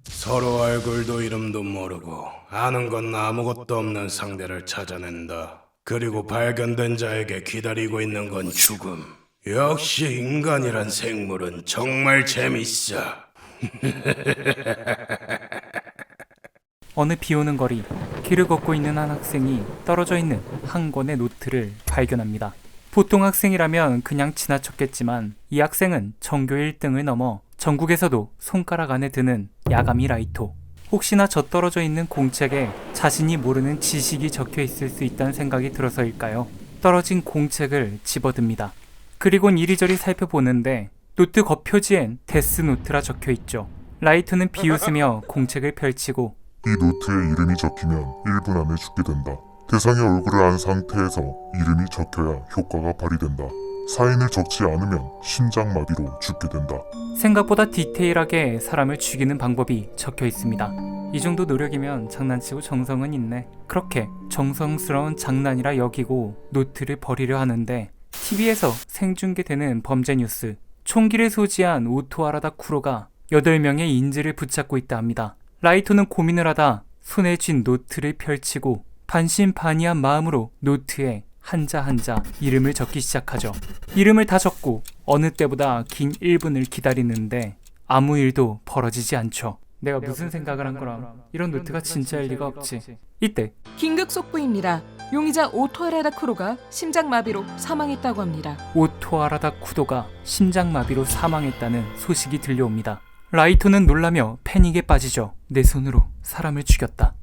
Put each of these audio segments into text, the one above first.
서로 얼굴도 이름도 모르고 아는 건 아무것도 없는 상대를 찾아낸다. 그리고 발견된 자에게 기다리고 있는 건 죽음. 역시 인간이란 생물은 정말 재밌어. 어느 비오는 거리, 길을 걷고 있는 한 학생이 떨어져 있는 한 권의 노트를 발견합니다. 보통 학생이라면 그냥 지나쳤겠지만 이 학생은 전교 1등을 넘어 전국에서도 손가락 안에 드는 야가미 라이토. 혹시나 저 떨어져 있는 공책에 자신이 모르는 지식이 적혀 있을 수 있다는 생각이 들어서일까요? 떨어진 공책을 집어듭니다. 그리곤 이리저리 살펴보는데 노트 겉표지엔 데스노트라 적혀 있죠. 라이토는 비웃으며 공책을 펼치고 이 노트에 이름이 적히면 1분 안에 죽게 된다. 대상의 얼굴을 안 상태에서 이름이 적혀야 효과가 발휘된다. 사인을 적지 않으면 심장마비로 죽게 된다. 생각보다 디테일하게 사람을 죽이는 방법이 적혀 있습니다. 이 정도 노력이면 장난치고 정성은 있네. 그렇게 정성스러운 장난이라 여기고 노트를 버리려 하는데 TV에서 생중계되는 범죄 뉴스. 총기를 소지한 오토하라다 쿠로가 8명의 인질을 붙잡고 있다 합니다. 라이토는 고민을 하다 손에 쥔 노트를 펼치고 반신반의한 마음으로 노트에 한자 한자 이름을 적기 시작하죠. 이름을 다 적고 어느 때보다 긴 1분을 기다리는데 아무 일도 벌어지지 않죠. 내가 무슨 생각을 한 거라. 이런 노트가 진짜일 리가 없지. 이때 긴급 속보입니다. 용의자 오토하라다 쿠로가 심장마비로 사망했다고 합니다. 오토하라다 쿠도가 심장마비로 사망했다는 소식이 들려옵니다. 라이토는 놀라며 패닉에 빠지죠. 내 손으로 사람을 죽였다.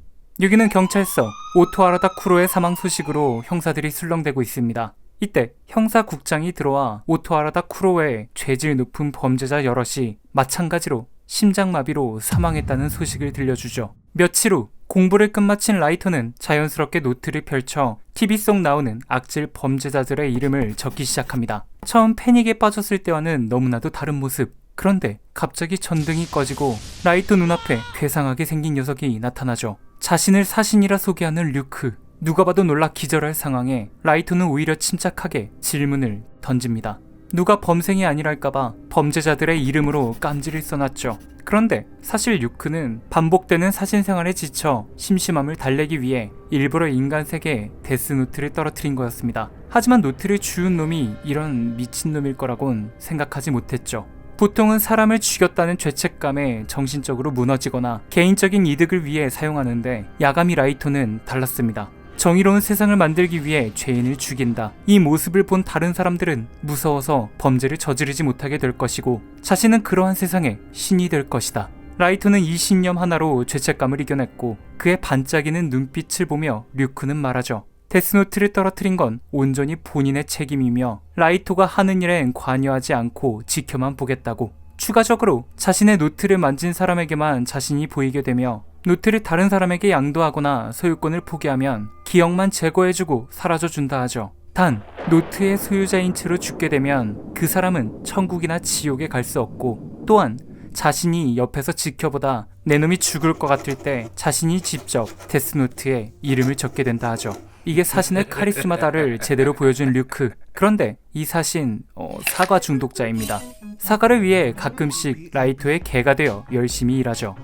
여기는 경찰서. 오토하라다 쿠로의 사망 소식으로 형사들이 술렁대고 있습니다. 이때 형사국장이 들어와 오토하라다 쿠로의 죄질 높은 범죄자 여럿이 마찬가지로 심장마비로 사망했다는 소식을 들려주죠. 며칠 후 공부를 끝마친 라이토는 자연스럽게 노트를 펼쳐 TV 속 나오는 악질 범죄자들의 이름을 적기 시작합니다. 처음 패닉에 빠졌을 때와는 너무나도 다른 모습. 그런데 갑자기 전등이 꺼지고 라이토 눈앞에 괴상하게 생긴 녀석이 나타나죠. 자신을 사신이라 소개하는 류크. 누가 봐도 놀라 기절할 상황에 라이토는 오히려 침착하게 질문을 던집니다. 누가 범생이 아니랄까봐 범죄자들의 이름으로 깜지를 써놨죠. 그런데 사실 류크는 반복되는 사신 생활에 지쳐 심심함을 달래기 위해 일부러 인간 세계에 데스노트를 떨어뜨린 거였습니다. 하지만 노트를 주운 놈이 이런 미친놈일 거라곤 생각하지 못했죠. 보통은 사람을 죽였다는 죄책감에 정신적으로 무너지거나 개인적인 이득을 위해 사용하는데 야가미 라이토는 달랐습니다. 정의로운 세상을 만들기 위해 죄인을 죽인다. 이 모습을 본 다른 사람들은 무서워서 범죄를 저지르지 못하게 될 것이고 자신은 그러한 세상의 신이 될 것이다. 라이토는 이 신념 하나로 죄책감을 이겨냈고 그의 반짝이는 눈빛을 보며 류크는 말하죠. 데스노트를 떨어뜨린 건 온전히 본인의 책임이며 라이토가 하는 일엔 관여하지 않고 지켜만 보겠다고. 추가적으로 자신의 노트를 만진 사람에게만 자신이 보이게 되며 노트를 다른 사람에게 양도하거나 소유권을 포기하면 기억만 제거해주고 사라져준다 하죠. 단 노트의 소유자인 채로 죽게 되면 그 사람은 천국이나 지옥에 갈 수 없고 또한 자신이 옆에서 지켜보다 내 놈이 죽을 것 같을 때 자신이 직접 데스노트에 이름을 적게 된다 하죠. 이게 사신의 카리스마다를 제대로 보여준 류크. 그런데 이 사신 사과 중독자입니다. 사과를 위해 가끔씩 라이토의 개가 되어 열심히 일하죠.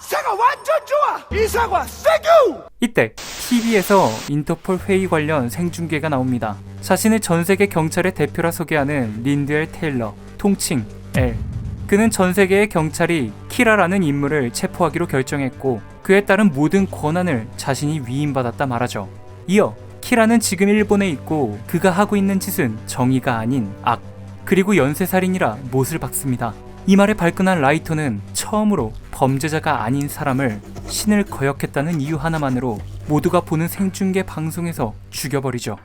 사과 완전 좋아! 이 사과 세규! 이때 TV에서 인터폴 회의 관련 생중계가 나옵니다. 자신을 전세계 경찰의 대표라 소개하는 린드엘 테일러, 통칭 L. 그는 전세계의 경찰이 키라라는 인물을 체포하기로 결정했고 그에 따른 모든 권한을 자신이 위임받았다 말하죠. 이어 키라는 지금 일본에 있고 그가 하고 있는 짓은 정의가 아닌 악, 그리고 연쇄살인이라 못을 박습니다. 이 말에 발끈한 라이토는 처음으로 범죄자가 아닌 사람을 신을 거역했다는 이유 하나만으로 모두가 보는 생중계 방송에서 죽여버리죠.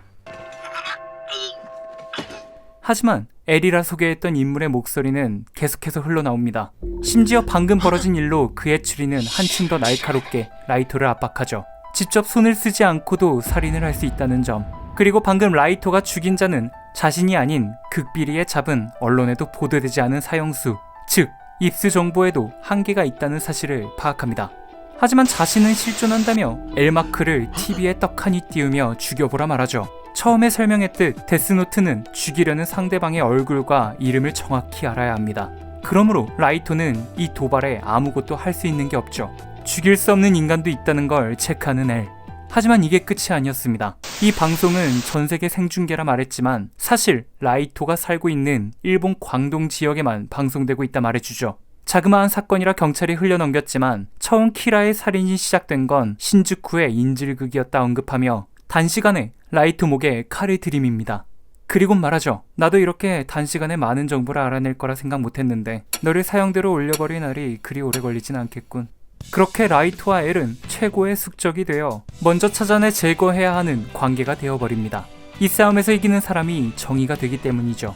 하지만 엘이라 소개했던 인물의 목소리는 계속해서 흘러나옵니다. 심지어 방금 벌어진 일로 그의 추리는 한층 더 날카롭게 라이토를 압박하죠. 직접 손을 쓰지 않고도 살인을 할 수 있다는 점, 그리고 방금 라이토가 죽인 자는 자신이 아닌 극비리에 잡은 언론에도 보도되지 않은 사형수, 즉 입수 정보에도 한계가 있다는 사실을 파악합니다. 하지만 자신은 실존한다며 엘마크를 TV에 떡하니 띄우며 죽여보라 말하죠. 처음에 설명했듯 데스노트는 죽이려는 상대방의 얼굴과 이름을 정확히 알아야 합니다. 그러므로 라이토는 이 도발에 아무것도 할 수 있는 게 없죠. 죽일 수 없는 인간도 있다는 걸 체크하는 엘. 하지만 이게 끝이 아니었습니다. 이 방송은 전세계 생중계라 말했지만 사실 라이토가 살고 있는 일본 광동 지역에만 방송되고 있다 말해주죠. 자그마한 사건이라 경찰이 흘려넘겼지만 처음 키라의 살인이 시작된 건 신주쿠의 인질극이었다 언급하며 단시간에 라이토 목에 칼을 들이밉니다. 그리곤 말하죠. 나도 이렇게 단시간에 많은 정보를 알아낼 거라 생각 못했는데 너를 사형대로 올려버릴 날이 그리 오래 걸리진 않겠군. 그렇게 라이토와 엘은 최고의 숙적이 되어 먼저 찾아내 제거해야 하는 관계가 되어버립니다. 이 싸움에서 이기는 사람이 정의가 되기 때문이죠.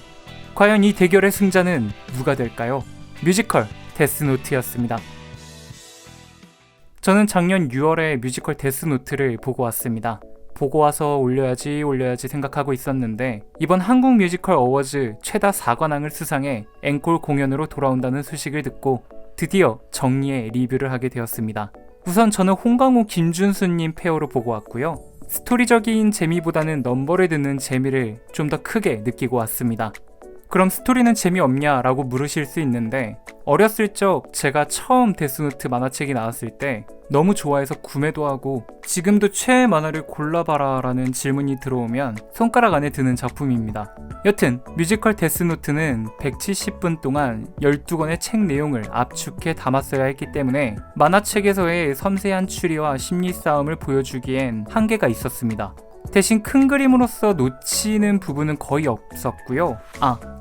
과연 이 대결의 승자는 누가 될까요? 뮤지컬 데스노트였습니다. 저는 작년 6월에 뮤지컬 데스노트를 보고 왔습니다. 보고 와서 올려야지 생각하고 있었는데 이번 한국 뮤지컬 어워즈 최다 4관왕을 수상해 앵콜 공연으로 돌아온다는 소식을 듣고 드디어 정리의 리뷰를 하게 되었습니다. 우선 저는 홍강호 김준수님 페어로 보고 왔고요. 스토리적인 재미보다는 넘버를 듣는 재미를 좀 더 크게 느끼고 왔습니다. 그럼 스토리는 재미없냐라고 물으실 수 있는데 어렸을 적 제가 처음 데스노트 만화책이 나왔을 때 너무 좋아해서 구매도 하고 지금도 최애 만화를 골라봐라 라는 질문이 들어오면 손가락 안에 드는 작품입니다. 여튼 뮤지컬 데스노트는 170분 동안 12권의 책 내용을 압축해 담았어야 했기 때문에 만화책에서의 섬세한 추리와 심리 싸움을 보여주기엔 한계가 있었습니다. 대신 큰 그림으로서 놓치는 부분은 거의 없었고요.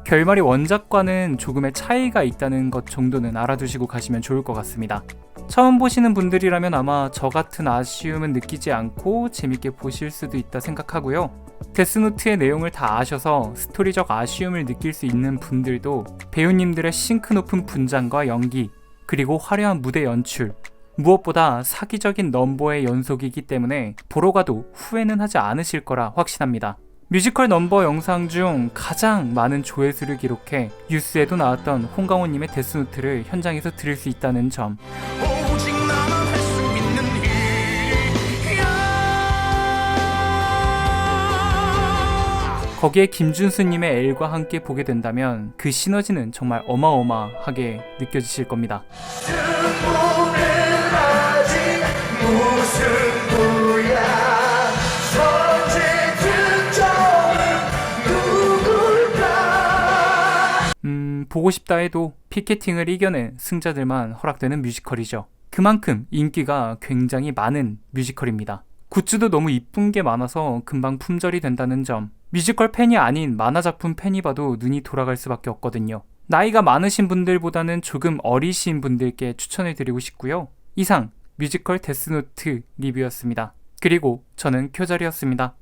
결말이 원작과는 조금의 차이가 있다는 것 정도는 알아두시고 가시면 좋을 것 같습니다. 처음 보시는 분들이라면 아마 저 같은 아쉬움은 느끼지 않고 재밌게 보실 수도 있다 생각하고요. 데스노트의 내용을 다 아셔서 스토리적 아쉬움을 느낄 수 있는 분들도 배우님들의 싱크 높은 분장과 연기, 그리고 화려한 무대 연출, 무엇보다 사기적인 넘버의 연속이기 때문에 보러 가도 후회는 하지 않으실 거라 확신합니다. 뮤지컬 넘버 영상 중 가장 많은 조회수를 기록해 뉴스에도 나왔던 홍강호님의 데스노트를 현장에서 들을 수 있다는 점, 오직 나만 할 수 있는 일이야. 거기에 김준수님의 엘과 함께 보게 된다면 그 시너지는 정말 어마어마하게 느껴지실 겁니다. 보고 싶다 해도 피케팅을 이겨낸 승자들만 허락되는 뮤지컬이죠. 그만큼 인기가 굉장히 많은 뮤지컬입니다. 굿즈도 너무 이쁜 게 많아서 금방 품절이 된다는 점, 뮤지컬 팬이 아닌 만화작품 팬이 봐도 눈이 돌아갈 수밖에 없거든요. 나이가 많으신 분들보다는 조금 어리신 분들께 추천을 드리고 싶고요. 이상 뮤지컬 데스노트 리뷰였습니다. 그리고 저는 쿄자리였습니다.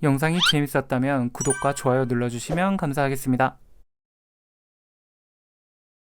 영상이 재밌었다면 구독과 좋아요 눌러주시면 감사하겠습니다.